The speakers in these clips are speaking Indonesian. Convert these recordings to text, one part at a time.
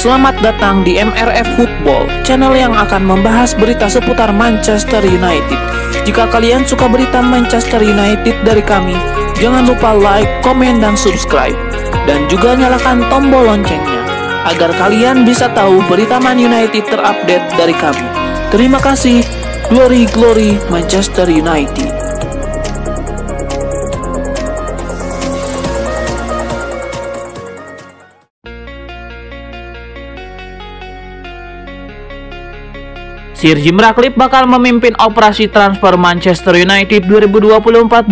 Selamat datang di MRF Football, channel yang akan membahas berita seputar Manchester United. Jika kalian suka berita Manchester United dari kami, jangan lupa like, komen, dan subscribe. Dan juga nyalakan tombol loncengnya, agar kalian bisa tahu berita Man United terupdate dari kami. Terima kasih. Glory, glory Manchester United. Sir Jim Ratcliffe bakal memimpin operasi transfer Manchester United 2024-2025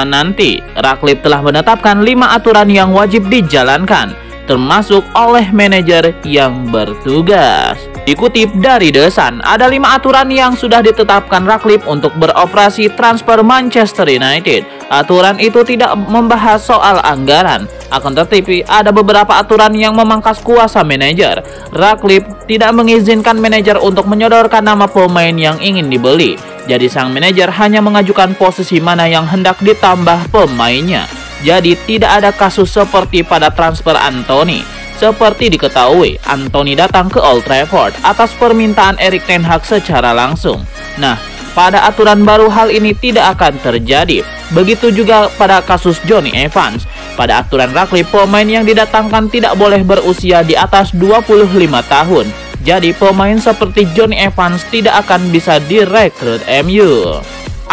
nanti. Ratcliffe telah menetapkan 5 aturan yang wajib dijalankan, termasuk oleh manajer yang bertugas. Dikutip dari The Sun, ada 5 aturan yang sudah ditetapkan Ratcliffe untuk beroperasi transfer Manchester United. Aturan itu tidak membahas soal anggaran, akan tetapi ada beberapa aturan yang memangkas kuasa manajer. Ratcliffe tidak mengizinkan manajer untuk menyodorkan nama pemain yang ingin dibeli. Jadi sang manajer hanya mengajukan posisi mana yang hendak ditambah pemainnya. Jadi tidak ada kasus seperti pada transfer Anthony. Seperti diketahui, Anthony datang ke Old Trafford atas permintaan Erik ten Hag secara langsung. Nah, pada aturan baru hal ini tidak akan terjadi. Begitu juga pada kasus Jonny Evans. Pada aturan Ratcliffe, pemain yang didatangkan tidak boleh berusia di atas 25 tahun. Jadi pemain seperti Jonny Evans tidak akan bisa direkrut MU.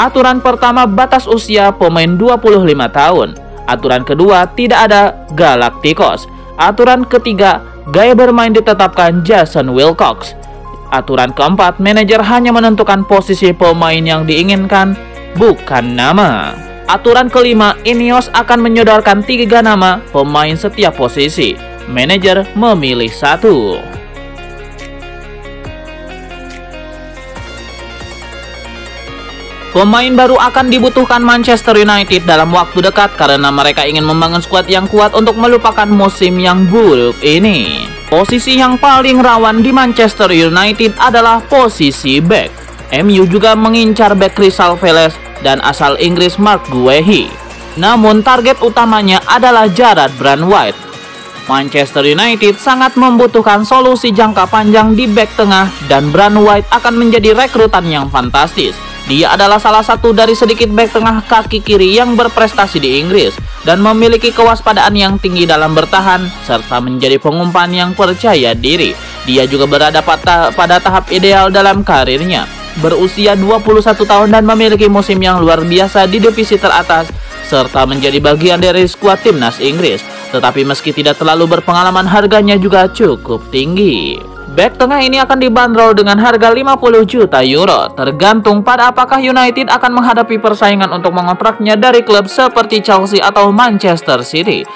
Aturan pertama, batas usia pemain 25 tahun. Aturan kedua, tidak ada Galacticos. Aturan ketiga, gaya bermain ditetapkan Jason Wilcox. Aturan keempat, manajer hanya menentukan posisi pemain yang diinginkan, bukan nama. Aturan kelima, Ineos akan menyodorkan 3 nama pemain setiap posisi. Manajer memilih 1. Pemain baru akan dibutuhkan Manchester United dalam waktu dekat karena mereka ingin membangun skuad yang kuat untuk melupakan musim yang buruk ini. Posisi yang paling rawan di Manchester United adalah posisi back. MU juga mengincar back Crystal Palace dan asal Inggris Mark Guehi. Namun target utamanya adalah Jarrad Branthwaite. Manchester United sangat membutuhkan solusi jangka panjang di back tengah dan Branthwaite akan menjadi rekrutan yang fantastis. Dia adalah salah satu dari sedikit bek tengah kaki kiri yang berprestasi di Inggris dan memiliki kewaspadaan yang tinggi dalam bertahan serta menjadi pengumpan yang percaya diri. Dia juga berada pada tahap ideal dalam karirnya, berusia 21 tahun dan memiliki musim yang luar biasa di divisi teratas serta menjadi bagian dari skuad timnas Inggris. Tetapi meski tidak terlalu berpengalaman, harganya juga cukup tinggi. Bek tengah ini akan dibanderol dengan harga 50 juta euro, tergantung pada apakah United akan menghadapi persaingan untuk mengontraknya dari klub seperti Chelsea atau Manchester City.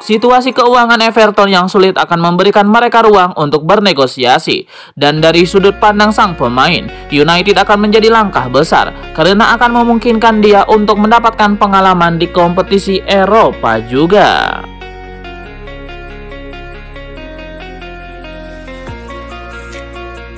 Situasi keuangan Everton yang sulit akan memberikan mereka ruang untuk bernegosiasi. Dan dari sudut pandang sang pemain, United akan menjadi langkah besar karena akan memungkinkan dia untuk mendapatkan pengalaman di kompetisi Eropa juga.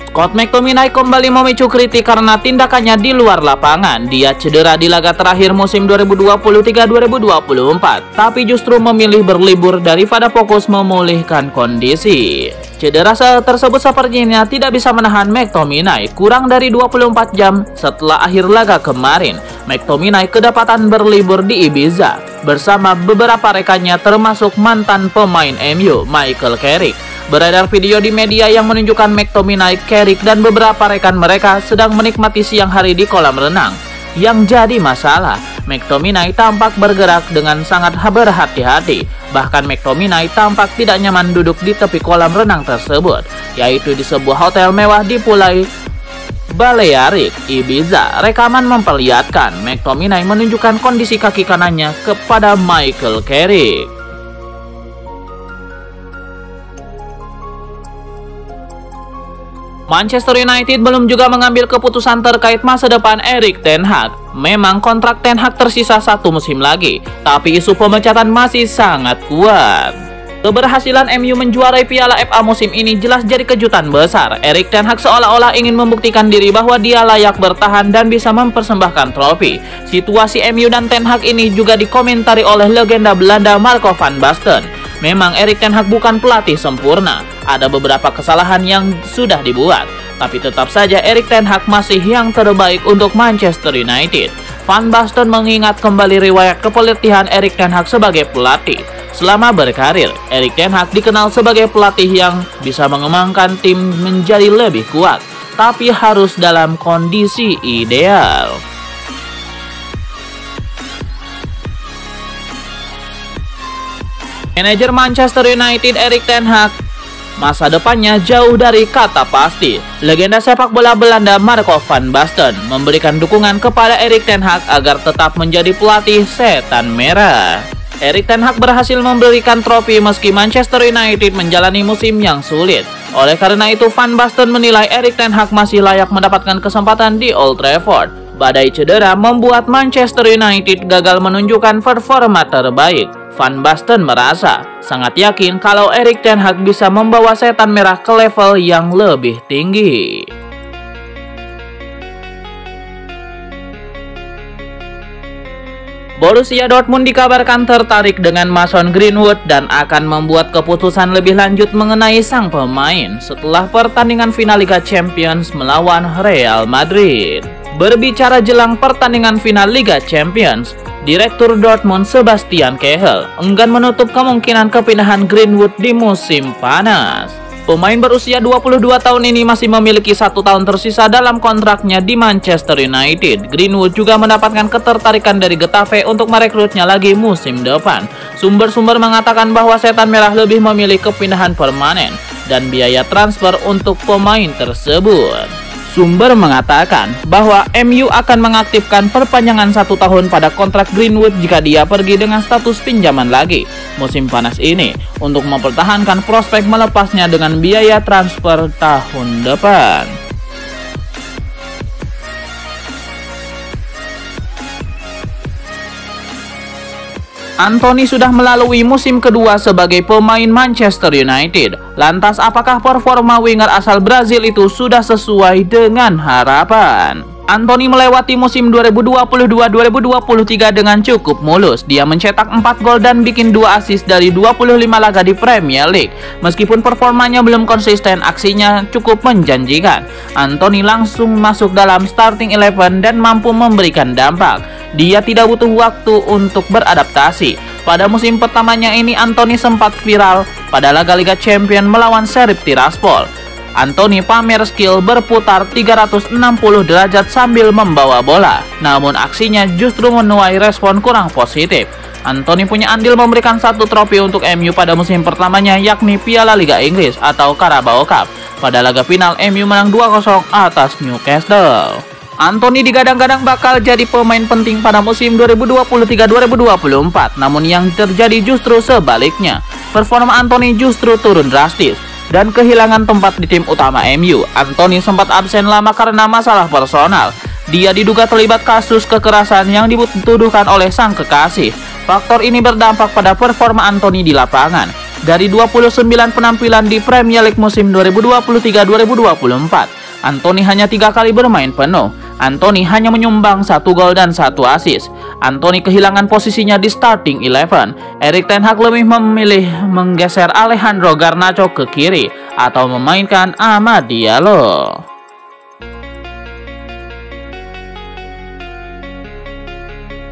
Scott McTominay kembali memicu kritik karena tindakannya di luar lapangan. Dia cedera di laga terakhir musim 2023-2024, tapi justru memilih berlibur daripada fokus memulihkan kondisi. Cedera tersebut sepertinya tidak bisa menahan McTominay kurang dari 24 jam setelah akhir laga kemarin. McTominay kedapatan berlibur di Ibiza bersama beberapa rekannya termasuk mantan pemain MU Michael Carrick. Beredar video di media yang menunjukkan McTominay, Carrick, dan beberapa rekan mereka sedang menikmati siang hari di kolam renang. Yang jadi masalah, McTominay tampak bergerak dengan sangat berhati-hati. Bahkan McTominay tampak tidak nyaman duduk di tepi kolam renang tersebut, yaitu di sebuah hotel mewah di Pulau Balearic, Ibiza. Rekaman memperlihatkan McTominay menunjukkan kondisi kaki kanannya kepada Michael Carrick. Manchester United belum juga mengambil keputusan terkait masa depan Erik ten Hag. Memang kontrak ten Hag tersisa 1 musim lagi, tapi isu pemecatan masih sangat kuat. Keberhasilan MU menjuarai Piala FA musim ini jelas jadi kejutan besar. Erik ten Hag seolah-olah ingin membuktikan diri bahwa dia layak bertahan dan bisa mempersembahkan trofi. Situasi MU dan ten Hag ini juga dikomentari oleh legenda Belanda Marco van Basten. Memang Erik ten Hag bukan pelatih sempurna, ada beberapa kesalahan yang sudah dibuat, tapi tetap saja Erik ten Hag masih yang terbaik untuk Manchester United. Van Basten mengingat kembali riwayat kepelitihan Erik ten Hag sebagai pelatih. Selama berkarir, Erik ten Hag dikenal sebagai pelatih yang bisa mengembangkan tim menjadi lebih kuat, tapi harus dalam kondisi ideal. Manajer Manchester United Erik ten Hag, masa depannya jauh dari kata pasti. Legenda sepak bola Belanda Marco van Basten memberikan dukungan kepada Erik ten Hag agar tetap menjadi pelatih setan merah. Erik ten Hag berhasil memberikan trofi meski Manchester United menjalani musim yang sulit. Oleh karena itu, Van Basten menilai Erik ten Hag masih layak mendapatkan kesempatan di Old Trafford. Badai cedera membuat Manchester United gagal menunjukkan performa terbaik. Van Basten merasa sangat yakin kalau Erik ten Hag bisa membawa setan merah ke level yang lebih tinggi. Borussia Dortmund dikabarkan tertarik dengan Mason Greenwood dan akan membuat keputusan lebih lanjut mengenai sang pemain setelah pertandingan final Liga Champions melawan Real Madrid. Berbicara jelang pertandingan final Liga Champions, Direktur Dortmund Sebastian Kehl enggan menutup kemungkinan kepindahan Greenwood di musim panas. Pemain berusia 22 tahun ini masih memiliki 1 tahun tersisa dalam kontraknya di Manchester United. Greenwood juga mendapatkan ketertarikan dari Getafe untuk merekrutnya lagi musim depan. Sumber-sumber mengatakan bahwa setan merah lebih memilih kepindahan permanen dan biaya transfer untuk pemain tersebut. Sumber mengatakan bahwa MU akan mengaktifkan perpanjangan 1 tahun pada kontrak Greenwood jika dia pergi dengan status pinjaman lagi musim panas ini untuk mempertahankan prospek melepasnya dengan biaya transfer tahun depan. Anthony sudah melalui musim kedua sebagai pemain Manchester United. Lantas apakah performa winger asal Brazil itu sudah sesuai dengan harapan? Anthony melewati musim 2022-2023 dengan cukup mulus. Dia mencetak 4 gol dan bikin 2 assist dari 25 laga di Premier League. Meskipun performanya belum konsisten, aksinya cukup menjanjikan. Anthony langsung masuk dalam starting 11 dan mampu memberikan dampak. Dia tidak butuh waktu untuk beradaptasi. Pada musim pertamanya ini, Anthony sempat viral pada laga Liga Champions melawan Sheriff Tiraspol. Anthony pamer skill berputar 360 derajat sambil membawa bola. Namun aksinya justru menuai respon kurang positif. Anthony punya andil memberikan 1 trofi untuk MU pada musim pertamanya, yakni Piala Liga Inggris atau Carabao Cup. Pada laga final, MU menang 2-0 atas Newcastle. Anthony digadang-gadang bakal jadi pemain penting pada musim 2023-2024. Namun yang terjadi justru sebaliknya. Performa Anthony justru turun drastis dan kehilangan tempat di tim utama MU. Anthony sempat absen lama karena masalah personal. Dia diduga terlibat kasus kekerasan yang dituduhkan oleh sang kekasih. Faktor ini berdampak pada performa Anthony di lapangan. Dari 29 penampilan di Premier League musim 2023-2024, Anthony hanya 3 kali bermain penuh. Anthony hanya menyumbang 1 gol dan 1 assist. Anthony kehilangan posisinya di starting 11. Erik ten Hag lebih memilih menggeser Alejandro Garnacho ke kiri atau memainkan Amad Diallo.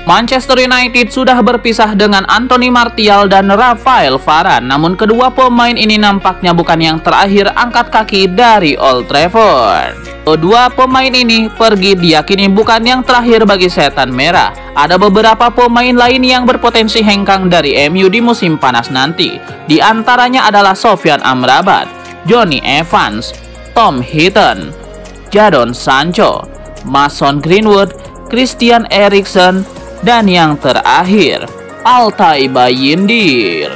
Manchester United sudah berpisah dengan Anthony Martial dan Rafael Varane. Namun kedua pemain ini nampaknya bukan yang terakhir angkat kaki dari Old Trafford. Kedua pemain ini pergi diyakini bukan yang terakhir bagi setan merah. Ada beberapa pemain lain yang berpotensi hengkang dari MU di musim panas nanti. Di antaranya adalah Sofyan Amrabat, Jonny Evans, Tom Heaton, Jadon Sancho, Mason Greenwood, Christian Eriksen, dan yang terakhir, Altay Bayindir.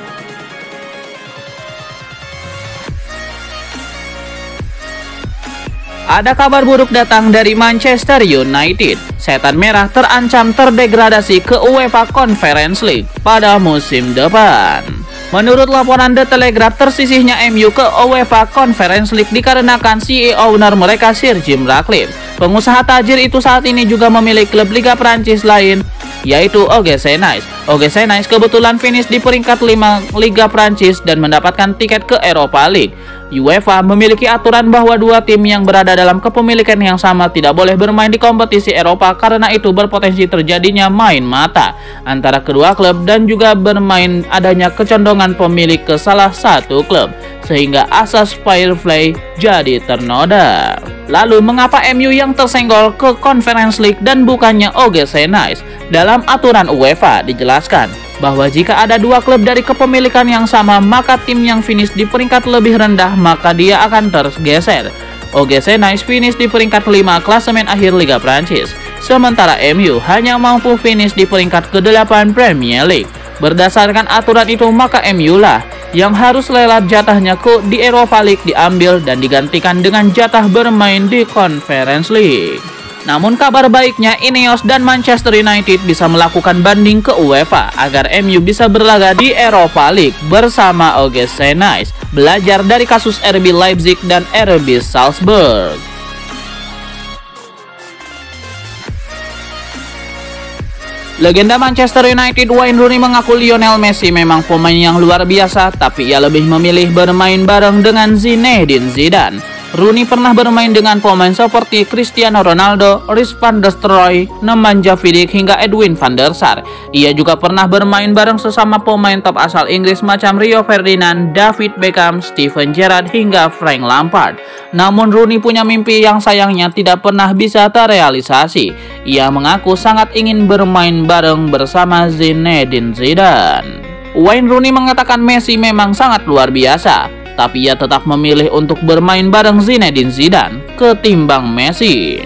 Ada kabar buruk datang dari Manchester United. Setan merah terancam terdegradasi ke UEFA Conference League pada musim depan. Menurut laporan The Telegraph, tersisihnya MU ke UEFA Conference League dikarenakan CEO owner mereka Sir Jim Ratcliffe. Pengusaha tajir itu saat ini juga memiliki klub Liga Prancis lain, yaitu OGC Nice. OGC Nice kebetulan finish di peringkat 5 Liga Prancis dan mendapatkan tiket ke Europa League. UEFA memiliki aturan bahwa dua tim yang berada dalam kepemilikan yang sama tidak boleh bermain di kompetisi Eropa karena itu berpotensi terjadinya main mata antara kedua klub dan juga bermain adanya kecondongan pemilik ke salah satu klub sehingga asas fair play jadi ternoda. Lalu mengapa MU yang tersenggol ke Conference League dan bukannya OGC Nice? Dalam aturan UEFA dijelaskan bahwa jika ada dua klub dari kepemilikan yang sama, maka tim yang finish di peringkat lebih rendah maka dia akan tergeser. OGC Nice finish di peringkat 5 klasemen akhir Liga Prancis, sementara MU hanya mampu finish di peringkat ke-8 Premier League. Berdasarkan aturan itu, maka MU lah yang harus lelap jatahnya di Europa League diambil dan digantikan dengan jatah bermain di Conference League. Namun kabar baiknya, Ineos dan Manchester United bisa melakukan banding ke UEFA agar MU bisa berlaga di Europa League bersama OGC Nice, belajar dari kasus RB Leipzig dan RB Salzburg. Legenda Manchester United Wayne Rooney mengaku Lionel Messi memang pemain yang luar biasa, tapi ia lebih memilih bermain bareng dengan Zinedine Zidane. Rooney pernah bermain dengan pemain seperti Cristiano Ronaldo, Ries van der Stroy, Nemanja Vidic hingga Edwin van der Sar. Ia juga pernah bermain bareng sesama pemain top asal Inggris macam Rio Ferdinand, David Beckham, Steven Gerrard hingga Frank Lampard. Namun Rooney punya mimpi yang sayangnya tidak pernah bisa terrealisasi. Ia mengaku sangat ingin bermain bareng bersama Zinedine Zidane. Wayne Rooney mengatakan Messi memang sangat luar biasa, tapi ia tetap memilih untuk bermain bareng Zinedine Zidane ketimbang Messi.